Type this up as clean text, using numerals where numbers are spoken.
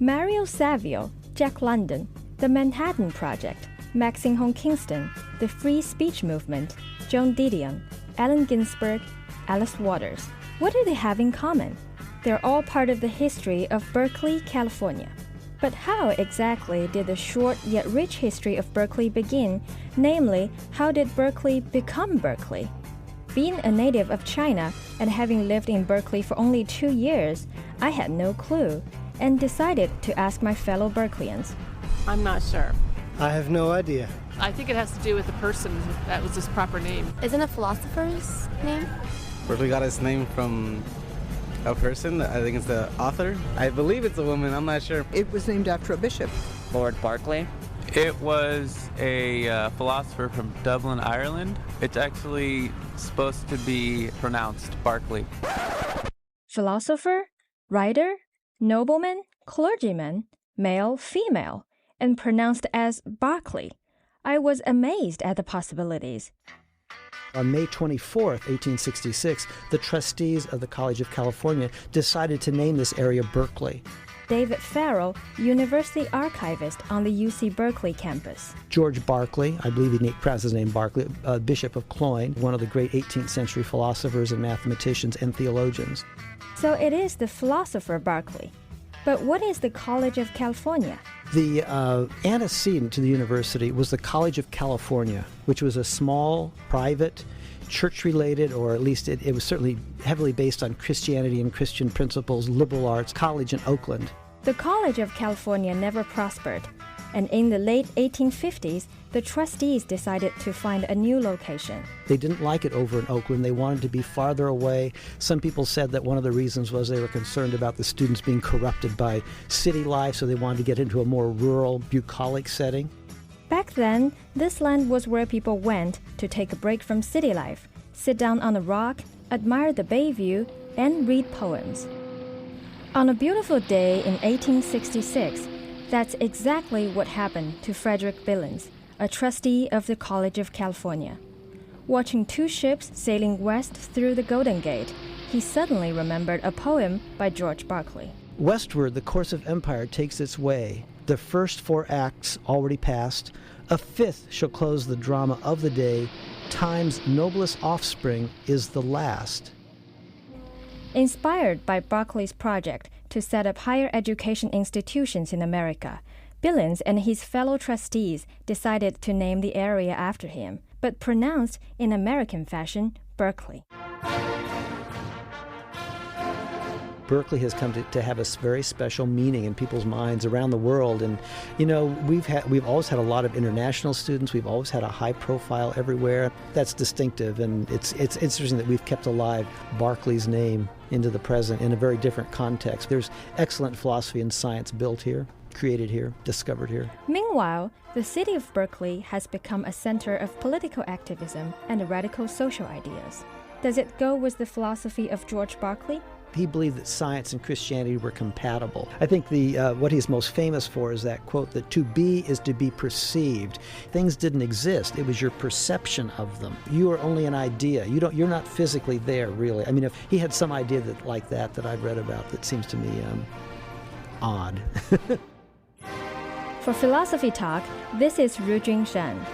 Mario Savio, Jack London, the Manhattan Project, Maxine Hong Kingston, the Free Speech Movement, Joan Didion, Allen Ginsberg, Alice Waters. What do they have in common? They're all part of the history of Berkeley, California. But how exactly did the short yet rich history of Berkeley begin? Namely, how did Berkeley become Berkeley? Being a native of China and having lived in Berkeley for only 2 years, I had no clue and decided to ask my fellow Berkeleyans. I'm not sure. I have no idea. I think it has to do with the person that was his proper name. Isn't it a philosopher's name? Berkeley got its name from a person. I think it's the author. I believe it's a woman. I'm not sure. It was named after a bishop. Lord Berkeley. It was a philosopher from Dublin, Ireland. It's actually supposed to be pronounced Barclay. Philosopher, writer, nobleman, clergyman, male, female, and pronounced as Berkeley. I was amazed at the possibilities. On May 24th, 1866, the trustees of the College of California decided to name this area Berkeley. David Farrell, university archivist on the UC Berkeley campus. George Berkeley, I believe he pronounced his name Berkeley, Bishop of Cloyne, one of the great 18th century philosophers and mathematicians and theologians. So it is the philosopher Berkeley. But what is the College of California? The antecedent to the university was the College of California, which was a small, private, church-related, or at least it was certainly heavily based on Christianity and Christian principles, liberal arts college in Oakland. The College of California never prospered, and in the late 1850s, the trustees decided to find a new location. They didn't like it over in Oakland. They wanted to be farther away. Some people said that one of the reasons was they were concerned about the students being corrupted by city life, so they wanted to get into a more rural, bucolic setting. Back then, this land was where people went to take a break from city life, sit down on a rock, admire the bay view, and read poems. On a beautiful day in 1866, that's exactly what happened to Frederick Billings, a trustee of the College of California. Watching 2 ships sailing west through the Golden Gate, he suddenly remembered a poem by George Berkeley. Westward, the course of empire takes its way. The first 4 acts already past. A 5th shall close the drama of the day. Time's noblest offspring is the last. Inspired by Berkeley's project to set up higher education institutions in America, Billings and his fellow trustees decided to name the area after him, but pronounced in American fashion, Berkeley. Berkeley has come to have a very special meaning in people's minds around the world. And, you know, we've always had a lot of international students. We've always had a high profile everywhere. That's distinctive, and it's interesting that we've kept alive Berkeley's name into the present in a very different context. There's excellent philosophy and science built here, created here, discovered here. Meanwhile, the city of Berkeley has become a center of political activism and radical social ideas. Does it go with the philosophy of George Berkeley? He believed that science and Christianity were compatible. I think what he's most famous for is that quote that to be is to be perceived. Things didn't exist. It was your perception of them. You are only an idea. You're not physically there, really. I mean, if he had some idea like that I've read about that seems to me odd. For Philosophy Talk, this is Ru Junshan.